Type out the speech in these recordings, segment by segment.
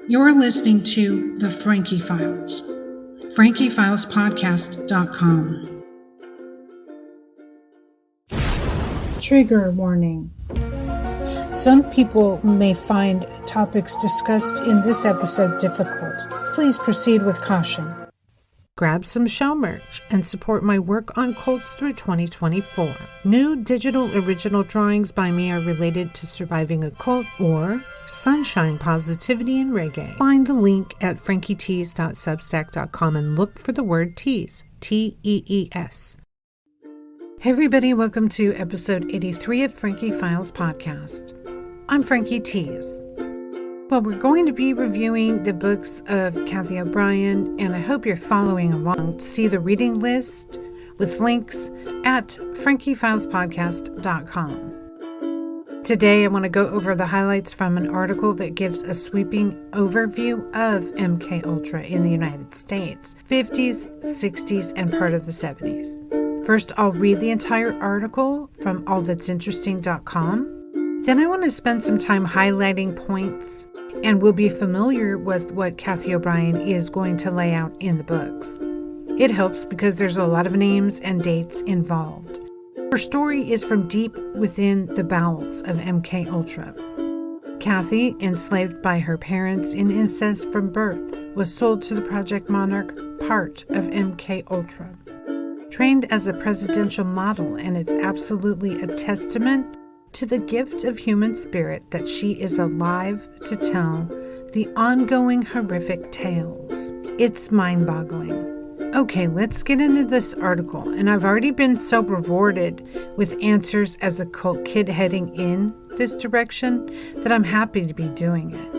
You're listening to The Frankie Files, FrankieFilesPodcast.com. Trigger warning. Some people may find topics discussed in this episode difficult. Please proceed with caution. Grab some show merch and support my work on cults through 2024. New digital original drawings by me are related to surviving a cult or sunshine, positivity, and reggae. Find the link at frankietees.substack.com and look for the word tease, T-E-E-S. Hey everybody, welcome to episode 83 of Frankie Files Podcast. I'm Frankie Tees. Well, we're going to be reviewing the books of Cathy O'Brien, and I hope you're following along. See the reading list with links at frankiefilespodcast.com. Today, I want to go over the highlights from an article that gives a sweeping overview of MKUltra in the United States, 50s, 60s, and part of the 70s. First, I'll read the entire article from allthat'sinteresting.com. Then I want to spend some time highlighting points, and we'll be familiar with what Cathy O'Brien is going to lay out in the books. It helps because there's a lot of names and dates involved. Her story is from deep within the bowels of MKUltra. Cathy, enslaved by her parents in incest from birth, was sold to the Project Monarch, part of MKUltra. Trained as a presidential model, and it's absolutely a testament to the gift of human spirit that she is alive to tell the ongoing horrific tales. It's mind-boggling. Okay, let's get into this article, and I've already been so rewarded with answers as a cult kid heading in this direction that I'm happy to be doing it.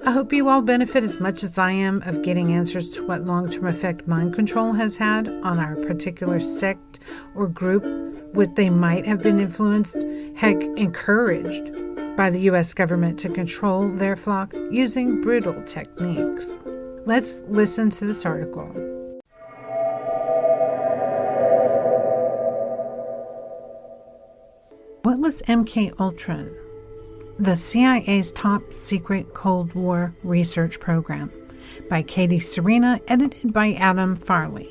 I hope you all benefit as much as I am of getting answers to what long-term effect mind control has had on our particular sect or group, what they might have been influenced, heck, encouraged by the U.S. government to control their flock using brutal techniques. Let's listen to this article. What was MKUltra? The CIA's top-secret Cold War research program, by Katie Serena, edited by Adam Farley.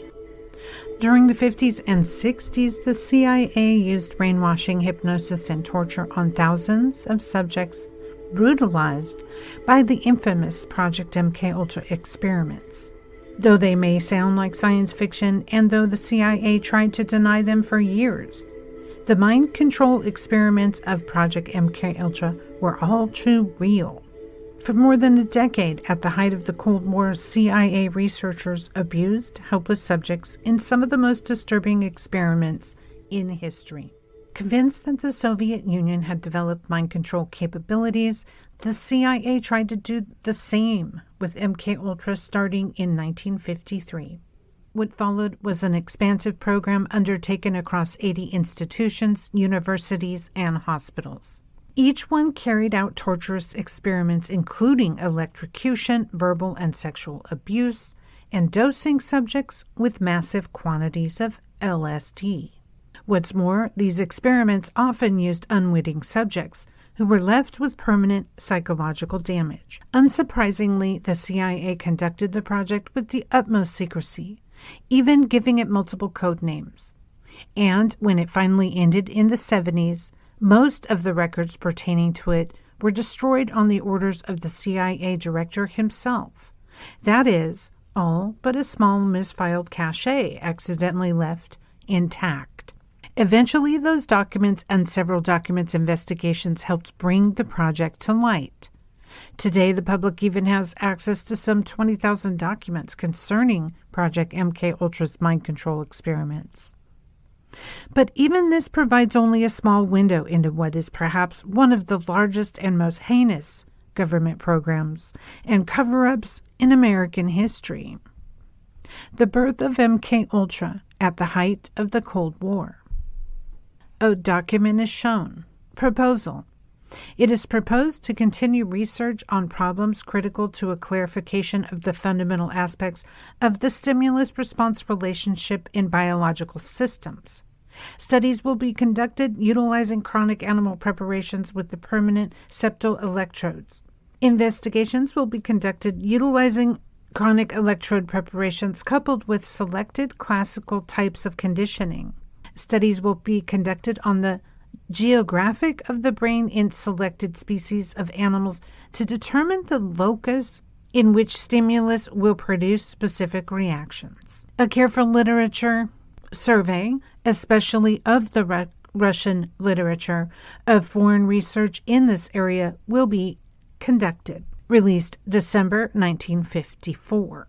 During the 50s and 60s, the CIA used brainwashing, hypnosis, and torture on thousands of subjects brutalized by the infamous Project MKUltra experiments. Though they may sound like science fiction, and though the CIA tried to deny them for years, the mind control experiments of Project MKUltra were all too real. For more than a decade, at the height of the Cold War, CIA researchers abused helpless subjects in some of the most disturbing experiments in history. Convinced that the Soviet Union had developed mind control capabilities, the CIA tried to do the same with MKUltra starting in 1953. What followed was an expansive program undertaken across 80 institutions, universities, and hospitals. Each one carried out torturous experiments including electrocution, verbal and sexual abuse, and dosing subjects with massive quantities of LSD. What's more, these experiments often used unwitting subjects who were left with permanent psychological damage. Unsurprisingly, the CIA conducted the project with the utmost secrecy, even giving it multiple code names. And when it finally ended in the 70s, most of the records pertaining to it were destroyed on the orders of the CIA director himself. That is, all but a small misfiled cache accidentally left intact. Eventually, those documents and several documents investigations helped bring the project to light. Today, the public even has access to some 20,000 documents concerning Project MKUltra's mind control experiments. But even this provides only a small window into what is perhaps one of the largest and most heinous government programs and cover-ups in American history. The birth of MKUltra at the height of the Cold War. A document is shown. Proposal. It is proposed to continue research on problems critical to a clarification of the fundamental aspects of the stimulus-response relationship in biological systems. Studies will be conducted utilizing chronic animal preparations with the permanent septal electrodes. Investigations will be conducted utilizing chronic electrode preparations coupled with selected classical types of conditioning. Studies will be conducted on the geographic of the brain in selected species of animals to determine the locus in which stimulus will produce specific reactions. A careful literature survey, especially of the Russian literature of foreign research in this area, will be conducted. Released December 1954.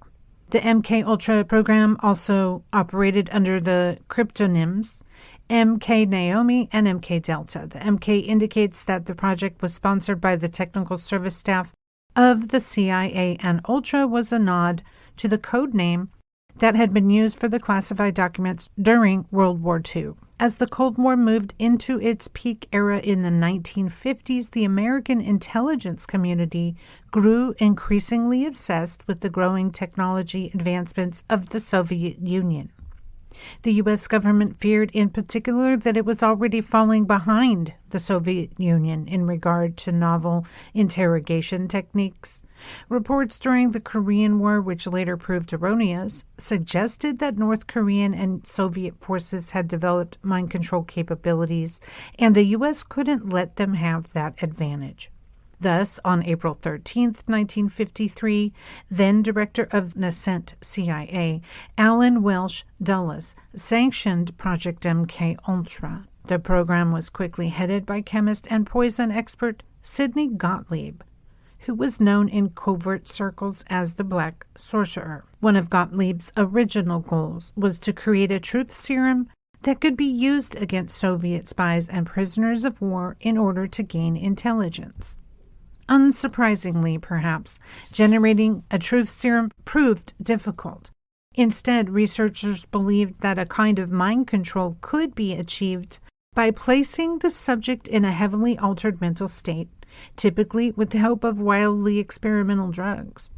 The MK-Ultra program also operated under the cryptonyms MK Naomi and MK Delta. The MK indicates that the project was sponsored by the technical service staff of the CIA, and Ultra was a nod to the code name that had been used for the classified documents during World War II. As the Cold War moved into its peak era in the 1950s, the American intelligence community grew increasingly obsessed with the growing technology advancements of the Soviet Union. The U.S. government feared in particular that it was already falling behind the Soviet Union in regard to novel interrogation techniques. Reports during the Korean War, which later proved erroneous, suggested that North Korean and Soviet forces had developed mind control capabilities, and the U.S. couldn't let them have that advantage. Thus, on April 13, 1953, then Director of Nascent C.I.A., Alan Welsh Dulles, sanctioned Project MK-Ultra. The program was quickly headed by chemist and poison expert Sidney Gottlieb, who was known in covert circles as the Black Sorcerer. One of Gottlieb's original goals was to create a truth serum that could be used against Soviet spies and prisoners of war in order to gain intelligence. Unsurprisingly, perhaps, generating a truth serum proved difficult. Instead, researchers believed that a kind of mind control could be achieved by placing the subject in a heavily altered mental state, typically with the help of wildly experimental drugs.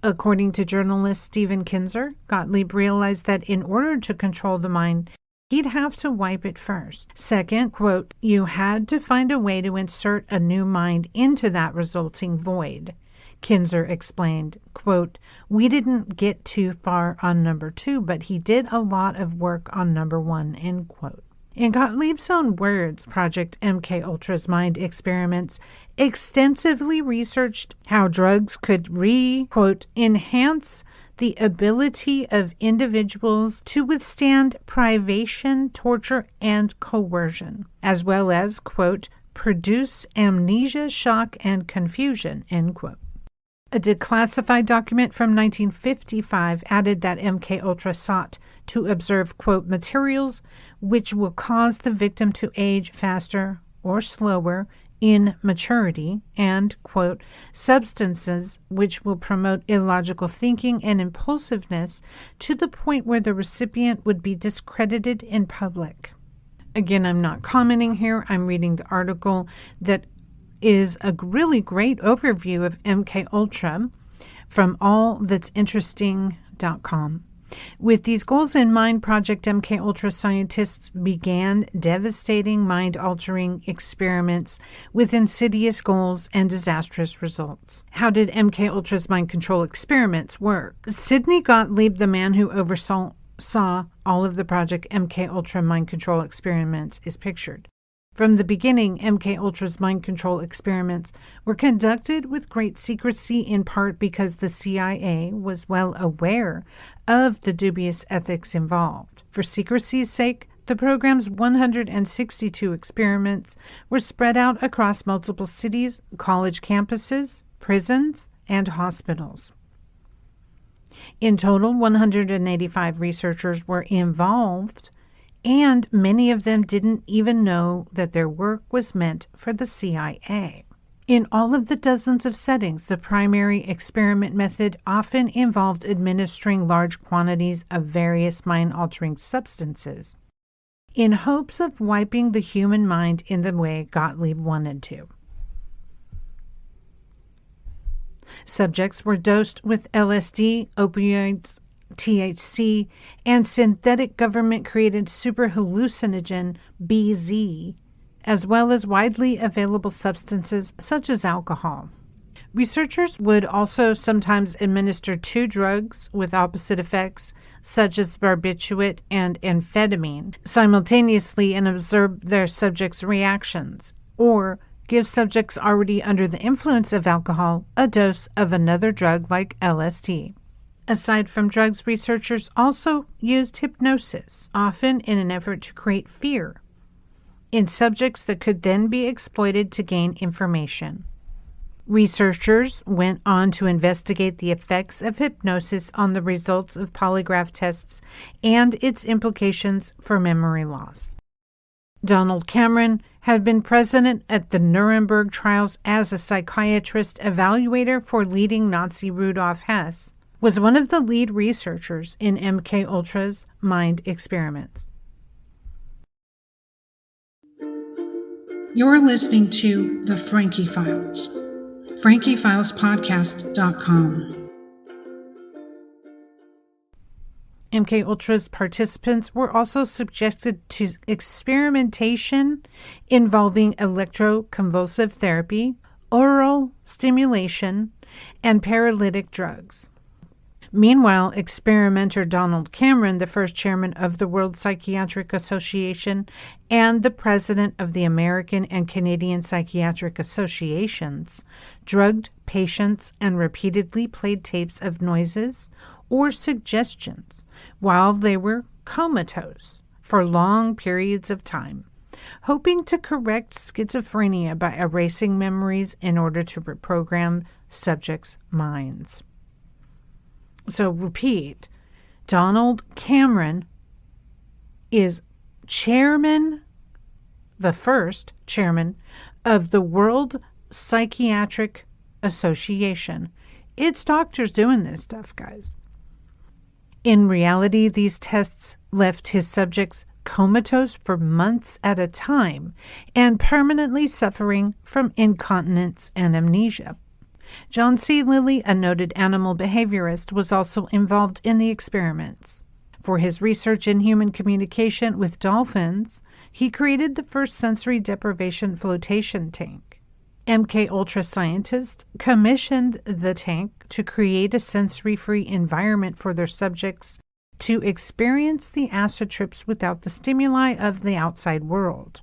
According to journalist Stephen Kinzer, Gottlieb realized that in order to control the mind, he'd have to wipe it first. Second, quote, you had to find a way to insert a new mind into that resulting void. Kinzer explained, quote, we didn't get too far on number 2, but he did a lot of work on number 1, end quote. In Gottlieb's own words, Project MK-Ultra's mind experiments extensively researched how drugs could quote, enhance the ability of individuals to withstand privation, torture, and coercion, as well as, quote, produce amnesia, shock, and confusion, end quote. A declassified document from 1955 added that MK-Ultra sought to observe, quote, materials which will cause the victim to age faster or slower in maturity, and, quote, substances which will promote illogical thinking and impulsiveness to the point where the recipient would be discredited in public. Again, I'm not commenting here. I'm reading the article that is a really great overview of MK-Ultra from allthat'sinteresting.com. With these goals in mind, Project MK-Ultra scientists began devastating mind-altering experiments with insidious goals and disastrous results. How did MK-Ultra's mind control experiments work? Sidney Gottlieb, the man who oversaw all of the Project MK-Ultra mind control experiments, is pictured. From the beginning, MK-Ultra's mind control experiments were conducted with great secrecy, in part because the CIA was well aware of the dubious ethics involved. For secrecy's sake, the program's 162 experiments were spread out across multiple cities, college campuses, prisons, and hospitals. In total, 185 researchers were involved, and many of them didn't even know that their work was meant for the CIA. In all of the dozens of settings, the primary experiment method often involved administering large quantities of various mind-altering substances in hopes of wiping the human mind in the way Gottlieb wanted to. Subjects were dosed with LSD, opioids, THC, and synthetic government-created superhallucinogen BZ, as well as widely available substances such as alcohol. Researchers would also sometimes administer two drugs with opposite effects, such as barbiturate and amphetamine, simultaneously and observe their subjects' reactions, or give subjects already under the influence of alcohol a dose of another drug like LSD. Aside from drugs, researchers also used hypnosis, often in an effort to create fear in subjects that could then be exploited to gain information. Researchers went on to investigate the effects of hypnosis on the results of polygraph tests and its implications for memory loss. Donald Cameron had been present at the Nuremberg trials as a psychiatrist evaluator for leading Nazi Rudolf Hess, was one of the lead researchers in MKUltra's mind experiments. You're listening to The Frankie Files. FrankieFilesPodcast.com. MKUltra's participants were also subjected to experimentation involving electroconvulsive therapy, oral stimulation, and paralytic drugs. Meanwhile, experimenter Donald Cameron, the first chairman of the World Psychiatric Association and the president of the American and Canadian Psychiatric Associations, drugged patients and repeatedly played tapes of noises or suggestions while they were comatose for long periods of time, hoping to correct schizophrenia by erasing memories in order to reprogram subjects' minds. So repeat, Donald Cameron is chairman, the first chairman of the World Psychiatric Association. It's doctors doing this stuff, guys. In reality, these tests left his subjects comatose for months at a time and permanently suffering from incontinence and amnesia. John C. Lilly, a noted animal behaviorist, was also involved in the experiments. For his research in human communication with dolphins, he created the first sensory deprivation flotation tank. MKUltra scientists commissioned the tank to create a sensory-free environment for their subjects to experience the acid trips without the stimuli of the outside world.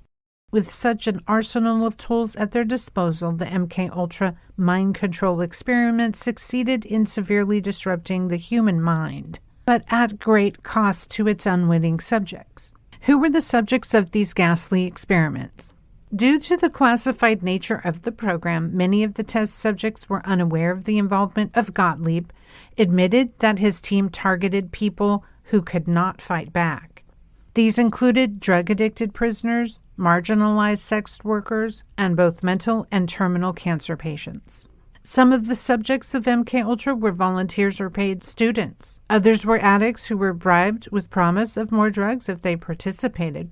With such an arsenal of tools at their disposal, the MKUltra mind control experiment succeeded in severely disrupting the human mind, but at great cost to its unwitting subjects. Who were the subjects of these ghastly experiments? Due to the classified nature of the program, many of the test subjects were unaware of the involvement of Gottlieb, admitted that his team targeted people who could not fight back. These included drug-addicted prisoners, marginalized sex workers, and both mental and terminal cancer patients. Some of the subjects of MKUltra were volunteers or paid students. Others were addicts who were bribed with promise of more drugs if they participated.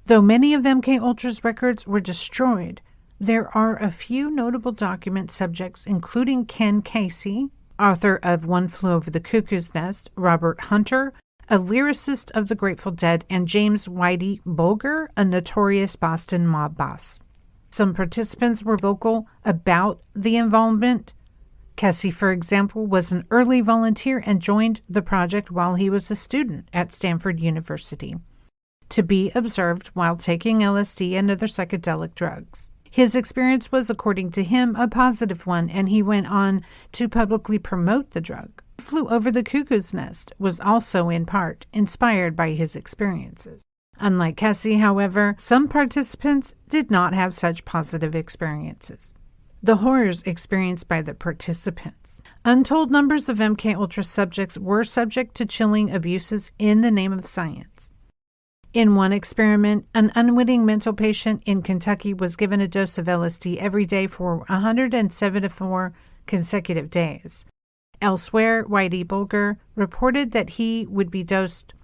Though many of MKUltra's records were destroyed, there are a few notable document subjects, including Ken Casey, author of One Flew Over the Cuckoo's Nest, Robert Hunter, a lyricist of the Grateful Dead, and James Whitey Bulger, a notorious Boston mob boss. Some participants were vocal about the involvement. Cathy, for example, was an early volunteer and joined the project while he was a student at Stanford University, to be observed while taking LSD and other psychedelic drugs. His experience was, according to him, a positive one, and he went on to publicly promote the drug. Flew Over the Cuckoo's Nest was also in part inspired by his experiences. Unlike Cathy, however, some participants did not have such positive experiences. The horrors experienced by the participants. Untold numbers of MKUltra subjects were subject to chilling abuses in the name of science. In one experiment, an unwitting mental patient in Kentucky was given a dose of LSD every day for 174 consecutive days. Elsewhere, Whitey Bulger reported that he would be dosed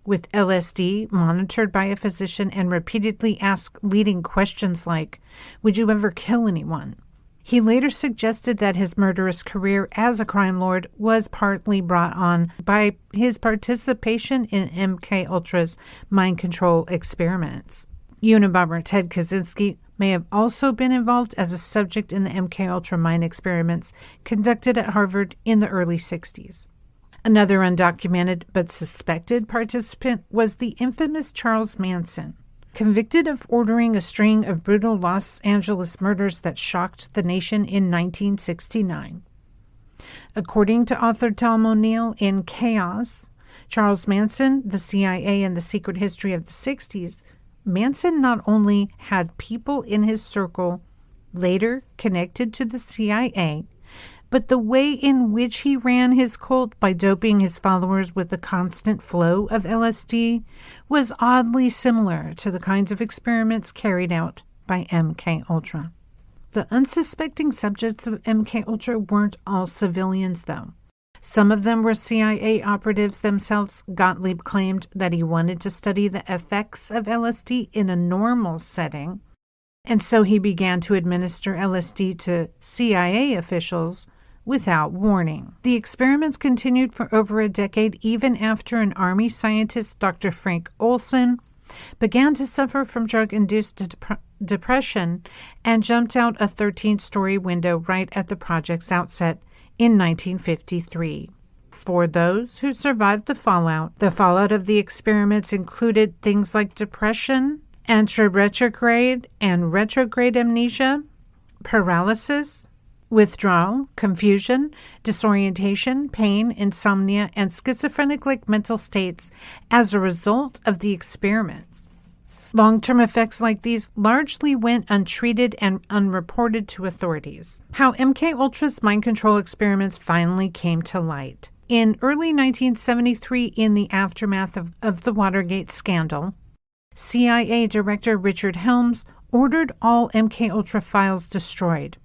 with LSD, monitored by a physician, and repeatedly asked leading questions like, "Would you ever kill anyone?" He later suggested that his murderous career as a crime lord was partly brought on by his participation in MKUltra's mind control experiments. Unabomber Ted Kaczynski may have also been involved as a subject in the MKUltra mind experiments conducted at Harvard in the early 60s. Another undocumented but suspected participant was the infamous Charles Manson, convicted of ordering a string of brutal Los Angeles murders that shocked the nation in 1969. According to author Tom O'Neill in Chaos, Charles Manson, the CIA, and the Secret History of the 60s, Manson not only had people in his circle later connected to the CIA, but the way in which he ran his cult by doping his followers with a constant flow of LSD was oddly similar to the kinds of experiments carried out by MKUltra. The unsuspecting subjects of MKUltra weren't all civilians, though. Some of them were CIA operatives themselves. Gottlieb claimed that he wanted to study the effects of LSD in a normal setting, and so he began to administer LSD to CIA officials without warning. The experiments continued for over a decade, even after an Army scientist, Dr. Frank Olson, began to suffer from drug-induced depression and jumped out a 13-story window right at the project's outset in 1953. For those who survived the fallout of the experiments included things like depression, anteretrograde and retrograde amnesia, paralysis, withdrawal, confusion, disorientation, pain, insomnia, and schizophrenic-like mental states as a result of the experiments. Long-term effects like these largely went untreated and unreported to authorities. How MKUltra's mind control experiments finally came to light. In early 1973, in the aftermath of the Watergate scandal, CIA Director Richard Helms ordered all MKUltra files destroyed.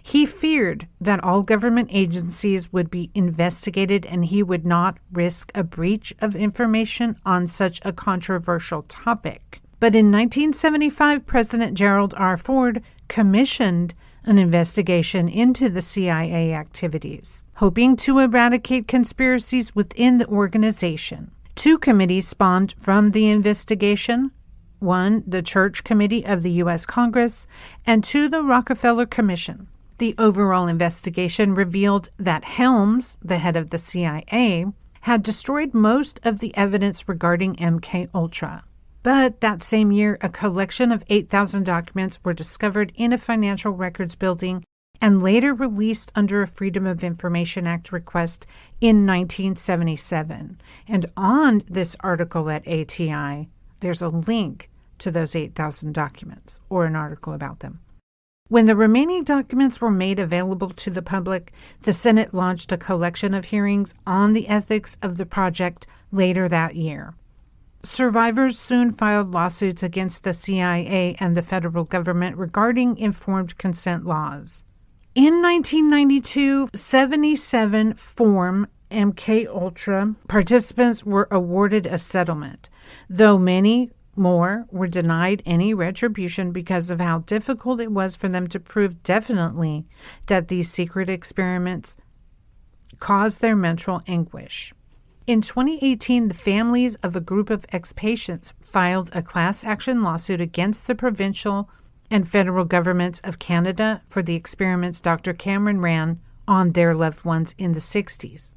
He feared that all government agencies would be investigated and he would not risk a breach of information on such a controversial topic. But in 1975, President Gerald R. Ford commissioned an investigation into the CIA activities, hoping to eradicate conspiracies within the organization. 2 committees spawned from the investigation. 1, the Church Committee of the U.S. Congress, and 2, the Rockefeller Commission. The overall investigation revealed that Helms, the head of the CIA, had destroyed most of the evidence regarding MKUltra. But that same year, a collection of 8,000 documents were discovered in a financial records building and later released under a Freedom of Information Act request in 1977. And on this article at ATI, there's a link to those 8,000 documents, or an article about them. When the remaining documents were made available to the public, the Senate launched a collection of hearings on the ethics of the project later that year. Survivors soon filed lawsuits against the CIA and the federal government regarding informed consent laws. In 1992, 77 Form MKUltra participants were awarded a settlement, though many more were denied any retribution because of how difficult it was for them to prove definitely that these secret experiments caused their mental anguish. In 2018, the families of a group of ex-patients filed a class action lawsuit against the provincial and federal governments of Canada for the experiments Dr. Cameron ran on their loved ones in the 60s.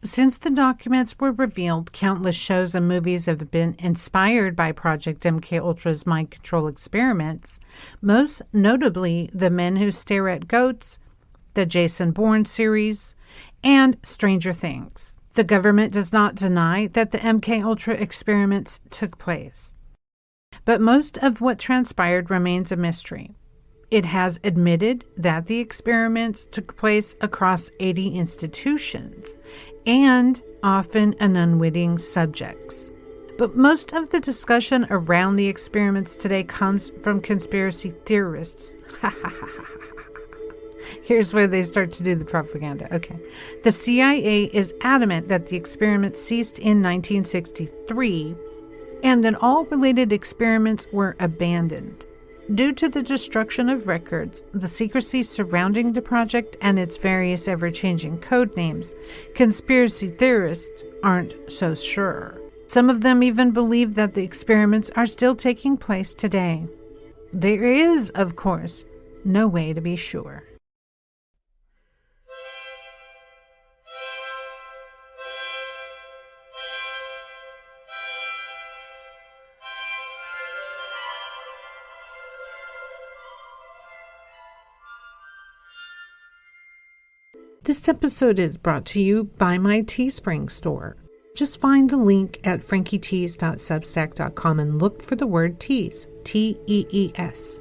Since the documents were revealed, countless shows and movies have been inspired by Project MKUltra's mind control experiments, most notably The Men Who Stare at Goats, the Jason Bourne series, and Stranger Things. The government does not deny that the MKUltra experiments took place, but most of what transpired remains a mystery. It has admitted that the experiments took place across 80 institutions and often an unwitting subjects. But most of the discussion around the experiments today comes from conspiracy theorists. Here's where they start to do the propaganda. Okay. The CIA is adamant that the experiments ceased in 1963 and that all related experiments were abandoned. Due to the destruction of records, the secrecy surrounding the project, and its various ever-changing code names, conspiracy theorists aren't so sure. Some of them even believe that the experiments are still taking place today. There is, of course, no way to be sure. This episode is brought to you by my Teespring store. Just find the link at frankietees.substack.com and look for the word tease, T-E-E-S.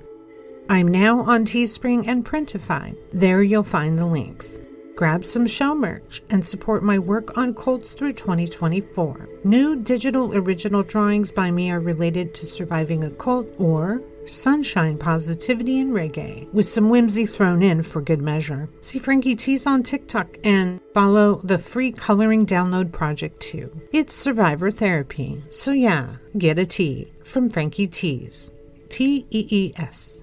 I'm now on Teespring and Printify. There you'll find the links. Grab some show merch and support my work on cults through 2024. New digital original drawings by me are related to surviving a cult or sunshine, positivity, and reggae, with some whimsy thrown in for good measure. See Frankie Tees on TikTok and follow the free coloring download project too. It's survivor therapy, so yeah, get a tea from Frankie Tees, T-E-E-S.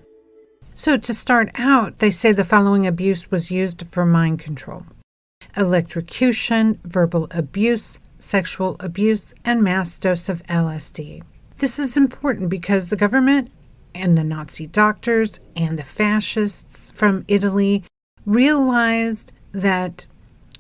So to start out, they say the following abuse was used for mind control: electrocution, verbal abuse, sexual abuse, and mass dose of LSD. This is important because the government and the Nazi doctors and the fascists from Italy realized that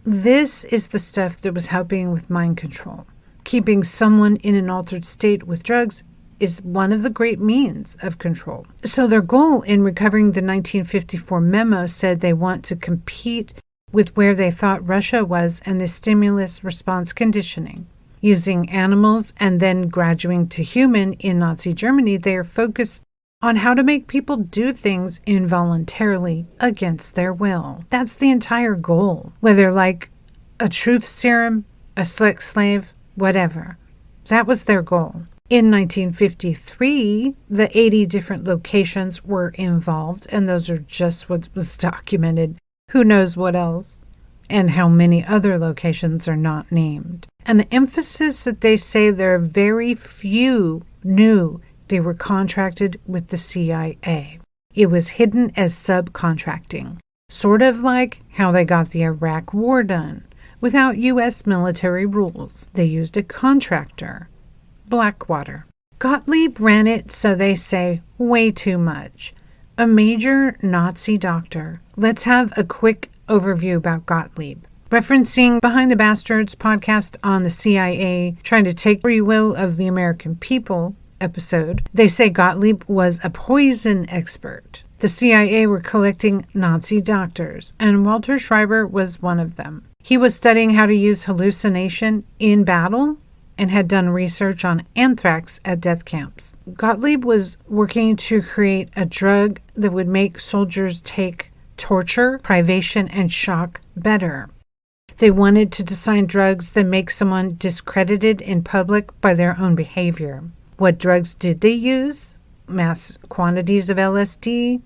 this is the stuff that was helping with mind control. Keeping someone in an altered state with drugs is one of the great means of control. So their goal in recovering the 1954 memo said they want to compete with where they thought Russia was and the stimulus response conditioning. Using animals and then graduating to human in Nazi Germany, they are focused on how to make people do things involuntarily against their will. That's the entire goal. Whether like a truth serum, a sex slave, whatever. That was their goal. In 1953, the 80 different locations were involved, and those are just what was documented. Who knows what else? And how many other locations are not named. An emphasis that they say there are very few knew they were contracted with the CIA. It was hidden as subcontracting, sort of like how they got the Iraq War done. Without U.S. military rules, they used a contractor, Blackwater. Gottlieb ran it, so they say, way too much. A major Nazi doctor. Let's have a quick overview about Gottlieb. Referencing Behind the Bastards podcast on the CIA trying to take free will of the American people episode, they say Gottlieb was a poison expert. The CIA were collecting Nazi doctors, and Walter Schreiber was one of them. He was studying how to use hallucination in battle and had done research on anthrax at death camps. Gottlieb was working to create a drug that would make soldiers take torture, privation, and shock better. They wanted to design drugs that make someone discredited in public by their own behavior. What drugs did they use? Mass quantities of LSD,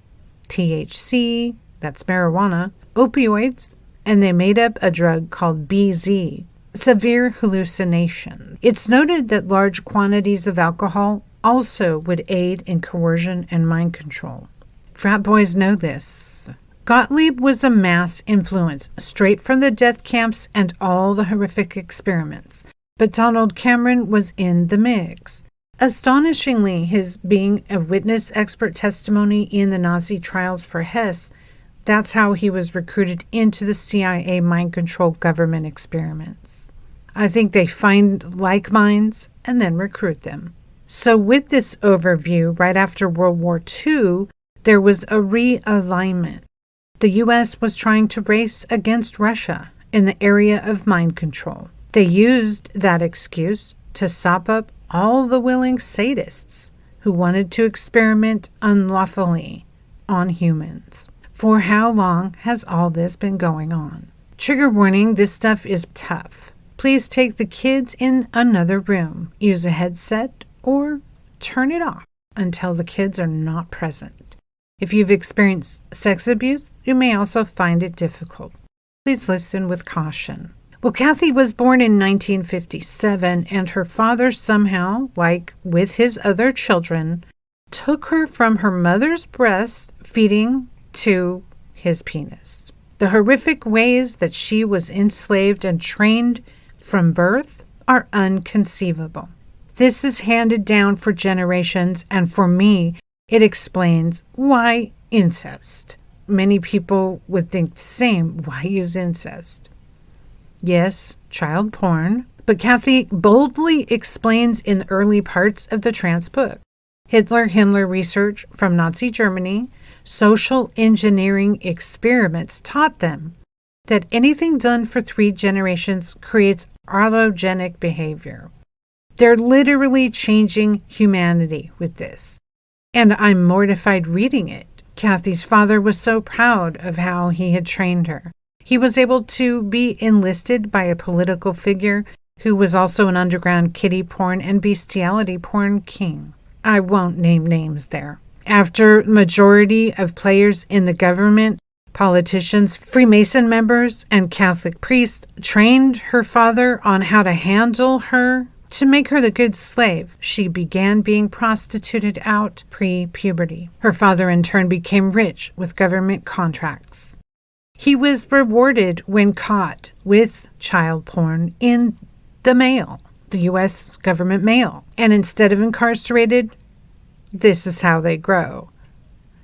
THC, that's marijuana, opioids, and they made up a drug called BZ, severe hallucination. It's noted that large quantities of alcohol also would aid in coercion and mind control. Frat boys know this. Gottlieb was a mass influence, straight from the death camps and all the horrific experiments. But Donald Cameron was in the mix. Astonishingly, his being a witness expert testimony in the Nazi trials for Hess, that's how he was recruited into the CIA mind control government experiments. I think they find like minds and then recruit them. So with this overview, right after World War II, there was a realignment. The U.S. was trying to race against Russia in the area of mind control. They used that excuse to sop up all the willing sadists who wanted to experiment unlawfully on humans. For how long has all this been going on? Trigger warning, this stuff is tough. Please take the kids in another room. Use a headset or turn it off until the kids are not present. If you've experienced sex abuse, you may also find it difficult. Please listen with caution. Well, Cathy was born in 1957, and her father somehow, like with his other children, took her from her mother's breast, feeding to his penis. The horrific ways that she was enslaved and trained from birth are unconceivable. This is handed down for generations, and for me, it explains why incest. Many people would think the same. Why use incest? Yes, child porn. But Cathy boldly explains in the early parts of the Trance book. Hitler-Himmler research from Nazi Germany, social engineering experiments taught them that anything done for 3 generations creates autogenic behavior. They're literally changing humanity with this. And I'm mortified reading it. Cathy's father was so proud of how he had trained her. He was able to be enlisted by a political figure who was also an underground kiddie porn and bestiality porn king. I won't name names there. After majority of players in the government, politicians, Freemason members, and Catholic priests trained her father on how to handle her to make her the good slave, she began being prostituted out pre-puberty. Her father in turn became rich with government contracts. He was rewarded when caught with child porn in the mail, the U.S. government mail. And instead of incarcerated, this is how they grow.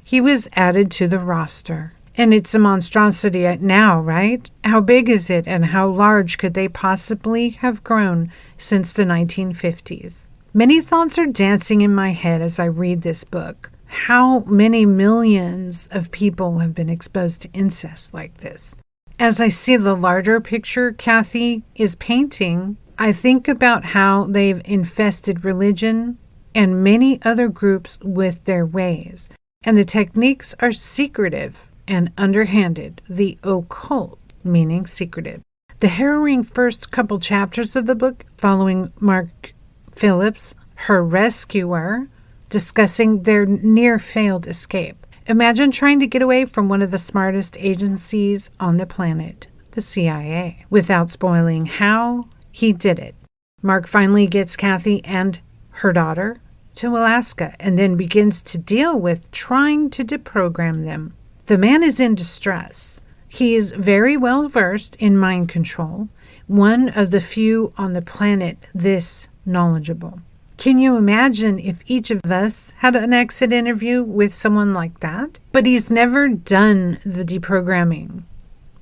He was added to the roster. And it's a monstrosity now, right? How big is it, and how large could they possibly have grown since the 1950s? Many thoughts are dancing in my head as I read this book. How many millions of people have been exposed to incest like this? As I see the larger picture Cathy is painting, I think about how they've infested religion and many other groups with their ways. And the techniques are secretive and underhanded, the occult, meaning secretive. The harrowing first couple chapters of the book, following Mark Phillips, her rescuer, discussing their near-failed escape. Imagine trying to get away from one of the smartest agencies on the planet, the CIA, without spoiling how he did it. Mark finally gets Cathy and her daughter to Alaska and then begins to deal with trying to deprogram them. The man is in distress. He is very well versed in mind control, one of the few on the planet this knowledgeable. Can you imagine if each of us had an exit interview with someone like that? But he's never done the deprogramming.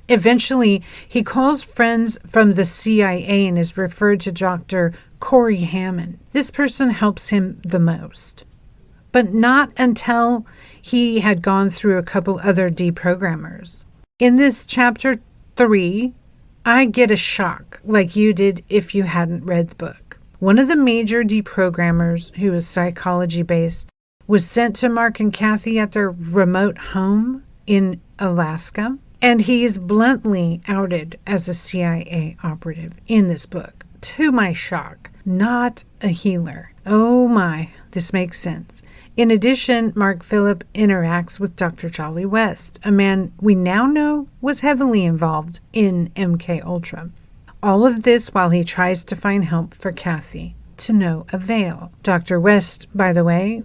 Eventually, he calls friends from the CIA and is referred to Dr. Corey Hammond. This person helps him the most. But not until he had gone through a couple other deprogrammers. In this chapter 3, I get a shock like you did if you hadn't read the book. One of the major deprogrammers, who is psychology-based, was sent to Mark and Cathy at their remote home in Alaska, and he is bluntly outed as a CIA operative in this book. To my shock, not a healer. Oh my, this makes sense. In addition, Mark Phillip interacts with Dr. Jolly West, a man we now know was heavily involved in MK Ultra. All of this while he tries to find help for Cathy, to no avail. Dr. West, by the way,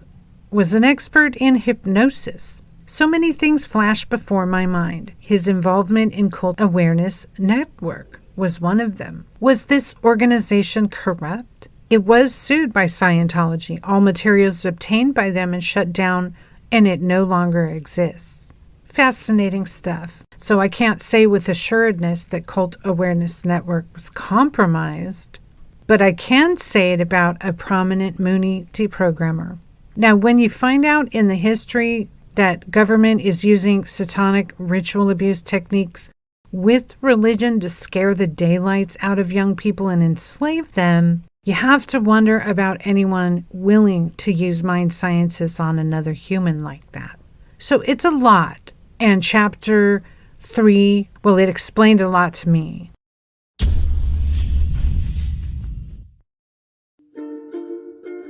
was an expert in hypnosis. So many things flash before my mind. His involvement in Cult Awareness Network was one of them. Was this organization corrupt? It was sued by Scientology, all materials obtained by them and shut down, and it no longer exists. Fascinating stuff. So I can't say with assuredness that Cult Awareness Network was compromised, but I can say it about a prominent Mooney deprogrammer. Now, when you find out in the history that government is using satanic ritual abuse techniques with religion to scare the daylights out of young people and enslave them, you have to wonder about anyone willing to use mind sciences on another human like that. So it's a lot. And chapter 3, well, it explained a lot to me.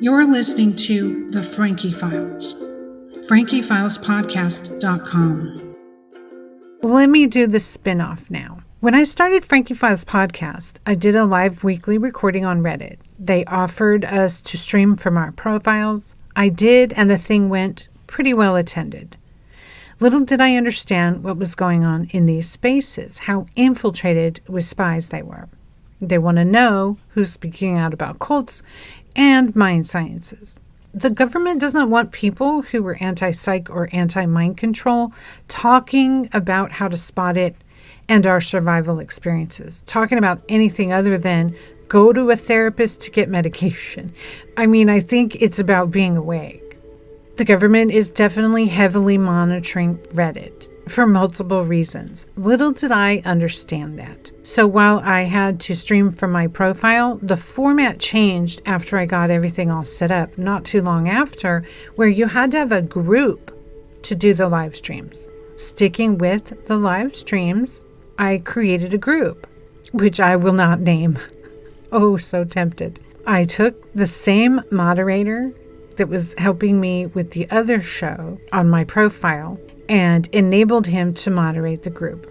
You're listening to The Frankie Files. FrankieFilesPodcast.com. Let me do the spin-off now. When I started Frankie Files Podcast, I did a live weekly recording on Reddit. They offered us to stream from our profiles. I did, and the thing went pretty well attended. Little did I understand what was going on in these spaces, how infiltrated with spies they were. They want to know who's speaking out about cults and mind sciences. The government doesn't want people who are anti-psych or anti-mind control talking about how to spot it and our survival experiences, talking about anything other than go to a therapist to get medication. I mean, I think it's about being awake. The government is definitely heavily monitoring Reddit for multiple reasons. Little did I understand that. So while I had to stream from my profile, the format changed after I got everything all set up, not too long after, where you had to have a group to do the live streams. Sticking with the live streams, I created a group, which I will not name. Oh, so tempted. I took the same moderator that was helping me with the other show on my profile and enabled him to moderate the group.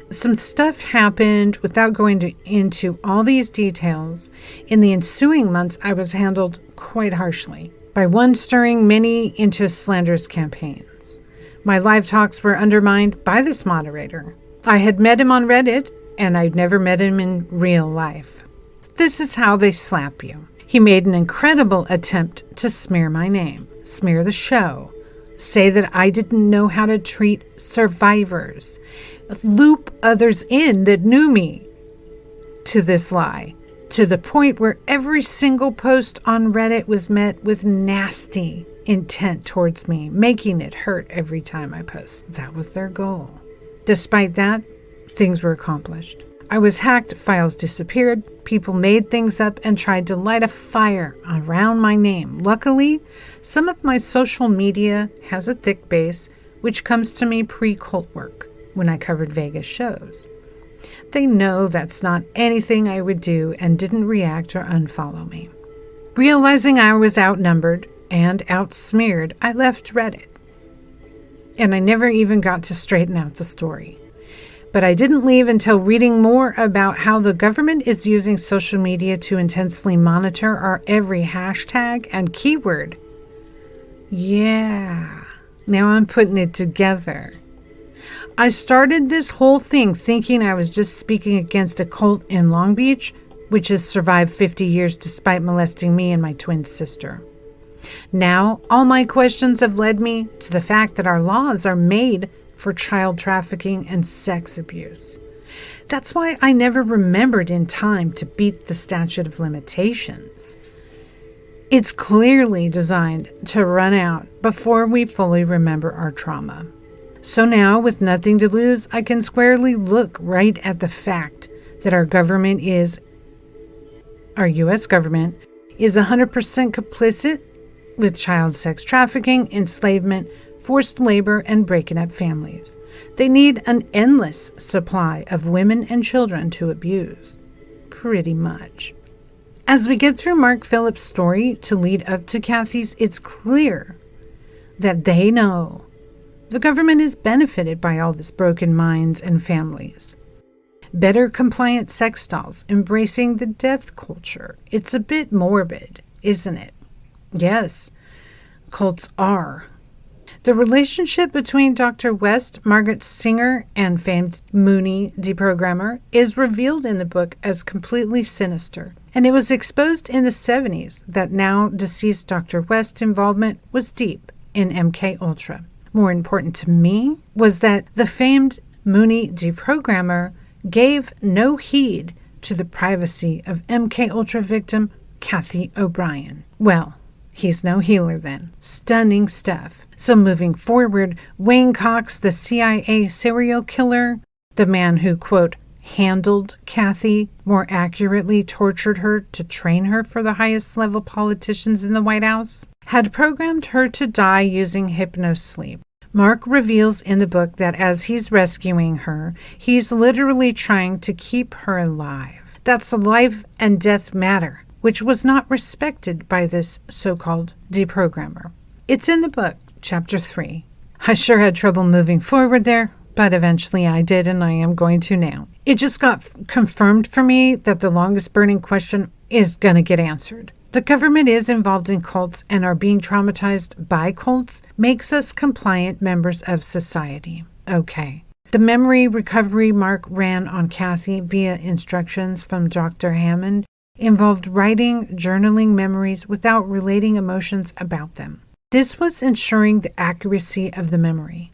Some stuff happened without going into all these details. In the ensuing months, I was handled quite harshly by one stirring many into slanderous campaigns. My live talks were undermined by this moderator. I had met him on Reddit, and I'd never met him in real life. This is how they slap you. He made an incredible attempt to smear my name, smear the show, say that I didn't know how to treat survivors, loop others in that knew me to this lie, to the point where every single post on Reddit was met with nasty intent towards me, making it hurt every time I post. That was their goal. Despite that, things were accomplished. I was hacked, files disappeared, people made things up and tried to light a fire around my name. Luckily, some of my social media has a thick base, which comes to me pre-cult work when I covered Vegas shows. They know that's not anything I would do and didn't react or unfollow me. Realizing I was outnumbered and outsmeared, I left Reddit. And I never even got to straighten out the story. But I didn't leave until reading more about how the government is using social media to intensely monitor our every hashtag and keyword. Yeah, now I'm putting it together. I started this whole thing thinking I was just speaking against a cult in Long Beach, which has survived 50 years despite molesting me and my twin sister. Now, all my questions have led me to the fact that our laws are made for child trafficking and sex abuse. That's why I never remembered in time to beat the statute of limitations. It's clearly designed to run out before we fully remember our trauma. So now, with nothing to lose, I can squarely look right at the fact that our U.S. government is 100% complicit with child sex trafficking, enslavement, forced labor, and breaking up families. They need an endless supply of women and children to abuse. Pretty much. As we get through Mark Phillips' story to lead up to Cathy's, it's clear that they know the government is benefited by all this broken minds and families. Better compliant sex dolls, embracing the death culture. It's a bit morbid, isn't it? Yes, cults are. The relationship between Dr. West, Margaret Singer, and famed Mooney deprogrammer is revealed in the book as completely sinister, and it was exposed in the 70s that now deceased Dr. West's involvement was deep in MK Ultra. More important to me was that the famed Mooney deprogrammer gave no heed to the privacy of MK Ultra victim Cathy O'Brien. Well, he's no healer then. Stunning stuff. So moving forward, Wayne Cox, the CIA serial killer, the man who, quote, handled Cathy, more accurately tortured her to train her for the highest level politicians in the White House, had programmed her to die using hypnosleep. Mark reveals in the book that as he's rescuing her, he's literally trying to keep her alive. That's a life and death matter, which was not respected by this so-called deprogrammer. It's in the book, chapter 3. I sure had trouble moving forward there, but eventually I did, and I am going to now. It just got confirmed for me that the longest burning question is going to get answered. The government is involved in cults, and our being traumatized by cults makes us compliant members of society. Okay. The memory recovery Mark ran on Cathy via instructions from Dr. Hammond involved writing, journaling memories without relating emotions about them. This was ensuring the accuracy of the memory.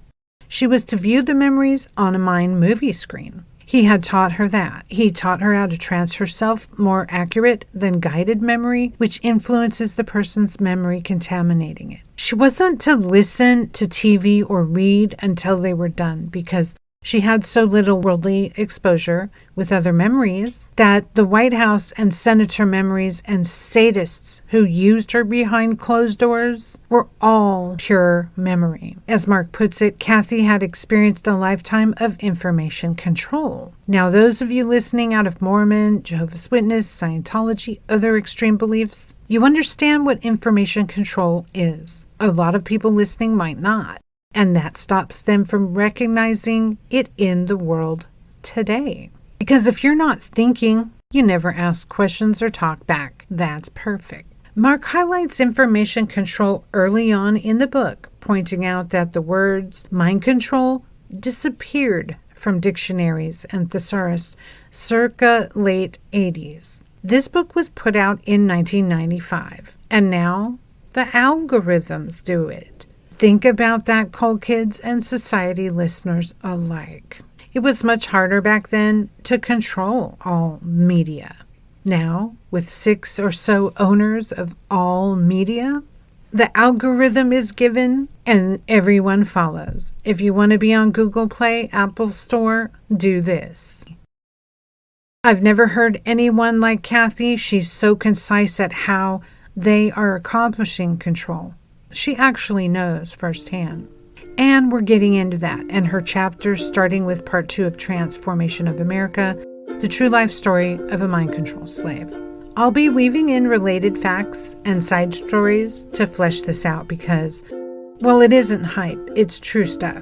She was to view the memories on a mind movie screen. He had taught her that. He taught her how to trance herself more accurate than guided memory, which influences the person's memory, contaminating it. She wasn't to listen to TV or read until they were done because she had so little worldly exposure with other memories that the White House and senator memories and sadists who used her behind closed doors were all pure memory. As Mark puts it, Cathy had experienced a lifetime of information control. Now, those of you listening out of Mormon, Jehovah's Witness, Scientology, other extreme beliefs, you understand what information control is. A lot of people listening might not. And that stops them from recognizing it in the world today. Because if you're not thinking, you never ask questions or talk back. That's perfect. Mark highlights information control early on in the book, pointing out that the words mind control disappeared from dictionaries and thesaurus circa late 80s. This book was put out in 1995, and now the algorithms do it. Think about that, cold kids and society listeners alike. It was much harder back then to control all media. Now, with 6 or so owners of all media, the algorithm is given and everyone follows. If you want to be on Google Play, Apple Store, do this. I've never heard anyone like Cathy. She's so concise at how they are accomplishing control. She actually knows firsthand. And we're getting into that and her chapters, starting with part 2 of Transformation of America, the true life story of a mind control slave. I'll be weaving in related facts and side stories to flesh this out because, well, it isn't hype, it's true stuff.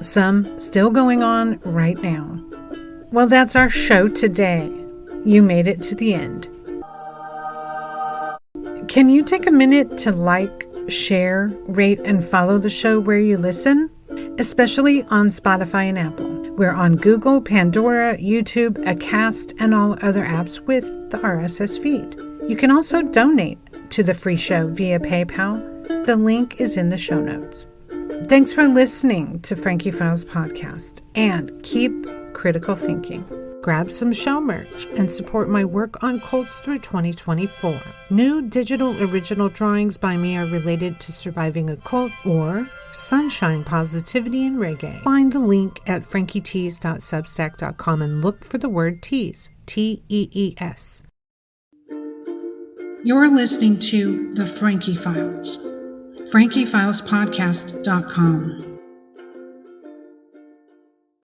Some still going on right now. Well, that's our show today. You made it to the end. Can you take a minute to like, share, rate, and follow the show where you listen, especially on Spotify and Apple? We're on Google, Pandora, YouTube, Acast, and all other apps with the RSS feed. You can also donate to the free show via PayPal. The link is in the show notes. Thanks for listening to Frankie Files Podcast, and keep critical thinking. Grab some show merch and support my work on cults through 2024. New digital original drawings by me are related to surviving a cult or sunshine, positivity, and reggae. Find the link at frankietees.substack.com and look for the word tease, T-E-E-S. You're listening to The Frankie Files. FrankieFilesPodcast.com.